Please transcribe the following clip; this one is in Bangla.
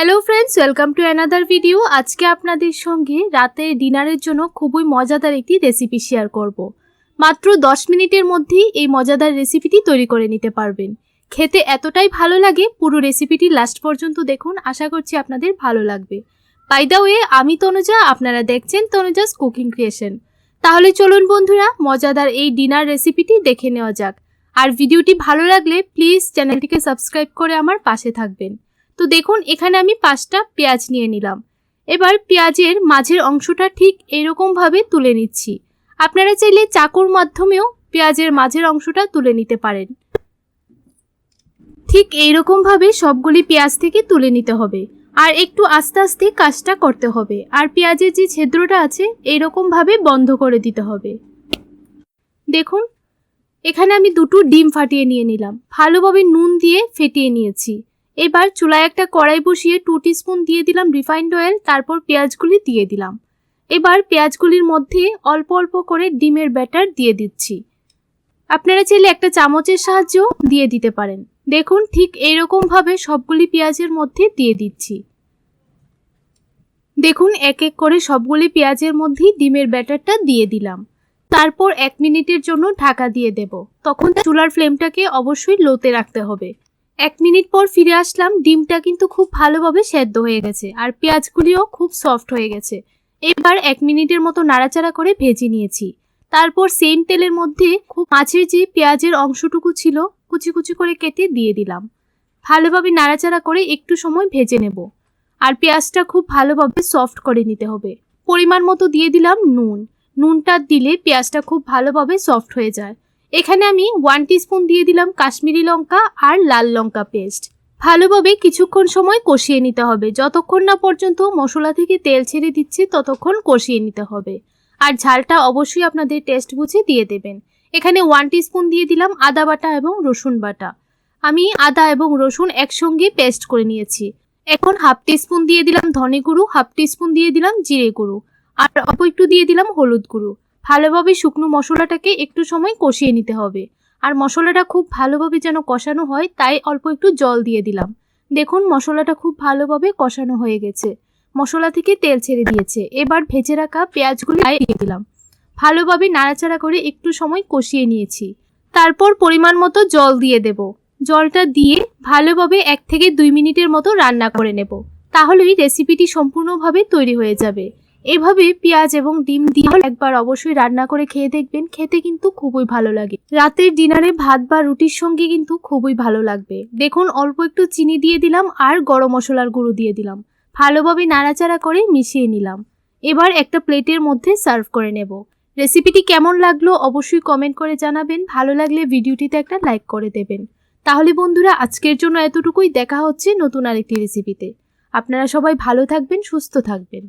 Hello friends, welcome to another video. আজকে আপনাদের সঙ্গে রাতের ডিনারের জন্য খুবই মজাদার একটি রেসিপি শেয়ার করব। মাত্র 10 মিনিটের মধ্যেই এই মজাদার রেসিপিটি তৈরি করে নিতে পারবেন। খেতে এতটাই ভালো লাগে, পুরো রেসিপিটি লাস্ট পর্যন্ত দেখুন, আশা করছি আপনাদের ভালো লাগবে। বাই দ্য ওয়ে, আমি তনুজা, আপনারা দেখছেন তনুজাস কুকিং ক্রিয়েশন। তাহলে চলুন বন্ধুরা, মজাদার এই ডিনার রেসিপিটি দেখে নেওয়া যাক। আর ভিডিওটি ভালো লাগলে প্লিজ চ্যানেলটিকে সাবস্ক্রাইব করে আমার পাশে থাকবেন। তো দেখুন, এখানে আমি 5টা পেঁয়াজ নিয়ে নিলাম। এবার পেঁয়াজের মাঝের অংশটা ঠিক এরকমভাবে তুলে নিচ্ছি। আপনারা চাইলে চাকুর মাধ্যমেও পেঁয়াজের মাঝের অংশটা তুলে নিতে পারেন। ঠিক এইরকমভাবে সবগুলি পেঁয়াজ থেকে তুলে নিতে হবে, আর একটু আস্তে আস্তে কাজটা করতে হবে। আর পেঁয়াজের যে ছিদ্রটা আছে এইরকমভাবে বন্ধ করে দিতে হবে। দেখুন, এখানে আমি 2টো ডিম ফাটিয়ে নিয়ে নিলাম, ভালোভাবে নুন দিয়ে ফেটিয়ে নিয়েছি। এবার চুলায় একটা কড়াই বসিয়ে 2 টিস্পুন দিয়ে দিলাম রিফাইন্ড অয়েল, তারপর পেঁয়াজগুলি দিয়ে দিলাম। এবার পেঁয়াজগুলির মধ্যে অল্প অল্প করে ডিমের ব্যাটার দিয়ে দিচ্ছি। আপনারা চাইলে একটা চামচের সাহায্যেও দিয়ে দিতে পারেন। দেখুন, ঠিক এইরকমভাবে সবগুলি পেঁয়াজের মধ্যে দিয়ে দিচ্ছি। দেখুন, এক এক করে সবগুলি পেঁয়াজের মধ্যেই ডিমের ব্যাটারটা দিয়ে দিলাম। তারপর 1 মিনিটের জন্য ঢাকা দিয়ে দেব। তখন চুলার ফ্লেমটাকে অবশ্যই লোতে রাখতে হবে। 1 মিনিট পর ফিরে আসলাম। ডিমটা কিন্তু খুব ভালোভাবে সেদ্ধ হয়ে গেছে, আর পেঁয়াজগুলিও খুব সফট হয়ে গেছে। এবার 1 মিনিটের মতো নাড়াচাড়া করে ভেজে নিয়েছি। তারপর সেম তেলের মধ্যে খুব মাছের যে পেঁয়াজের অংশটুকু ছিল কুচি কুচি করে কেটে দিয়ে দিলাম। ভালোভাবে নাড়াচাড়া করে একটু সময় ভেজে নেব। আর পেঁয়াজটা খুব ভালোভাবে সফট করে নিতে হবে। পরিমাণ মতো দিয়ে দিলাম নুন। নুনটা দিলে পেঁয়াজটা খুব ভালোভাবে সফট হয়ে যায়। এখানে আমি 1 টিস্পুন দিয়ে দিলাম কাশ্মীরি লঙ্কা আর লাল লঙ্কা পেস্ট। ভালোভাবে কিছুক্ষণ সময় কষিয়ে নিতে হবে। যতক্ষণ না পর্যন্ত মশলা থেকে তেল ছেড়ে দিচ্ছে ততক্ষণ কষিয়ে নিতে হবে। আর ঝালটা অবশ্যই আপনাদের টেস্ট বুঝে দিয়ে দেবেন। এখানে 1 টিস্পুন দিয়ে দিলাম আদা বাটা এবং রসুন বাটা। আমি আদা এবং রসুন একসঙ্গে পেস্ট করে নিয়েছি। এখন 1/2 টিস্পুন দিয়ে দিলাম ধনে গুঁড়ো, 1/2 টিস্পুন দিয়ে দিলাম জিরে গুঁড়ো, আর অল্প একটু দিয়ে দিলাম হলুদ গুঁড়ো। ভালোভাবে শুকনো মশলাটাকে একটু সময় কষিয়ে নিতে হবে। আর মশলাটা খুব ভালোভাবে যেন কষানো হয়, তাই অল্প একটু জল দিয়ে দিলাম। দেখুন, মশলাটা খুব ভালোভাবে কষানো হয়ে গেছে। মশলা থেকে তেল ছেড়ে দিয়েছে। এবার ভেজে রাখা পেঁয়াজগুলি দিয়ে দিলাম। ভালোভাবে নাড়াচাড়া করে একটু সময় কষিয়ে নিয়েছি। তারপর পরিমাণ মতো জল দিয়ে দেব। জলটা দিয়ে ভালোভাবে 1 থেকে 2 মিনিটের মতো রান্না করে নেব। তাহলেই রেসিপিটি সম্পূর্ণভাবে তৈরি হয়ে যাবে। এভাবে পেঁয়াজ এবং ডিম দিয়ে একবার অবশ্যই রান্না করে খেয়ে দেখবেন, খেতে কিন্তু খুবই ভালো লাগে। রাতের ডিনারে ভাত বা রুটির সঙ্গে কিন্তু খুবই ভালো লাগবে। দেখুন, অল্প একটু চিনি দিয়ে দিলাম আর গরম মশলার গুঁড়ো দিয়ে দিলাম। ভালোভাবে নাড়াচাড়া করে মিশিয়ে নিলাম। এবার একটা প্লেটের মধ্যে সার্ভ করে নেব। রেসিপিটি কেমন লাগলো অবশ্যই কমেন্ট করে জানাবেন। ভালো লাগলে ভিডিওটিতে একটা লাইক করে দেবেন। তাহলে বন্ধুরা, আজকের জন্য এতটুকুই। দেখা হচ্ছে নতুন আরেকটি রেসিপিতে। আপনারা সবাই ভালো থাকবেন, সুস্থ থাকবেন।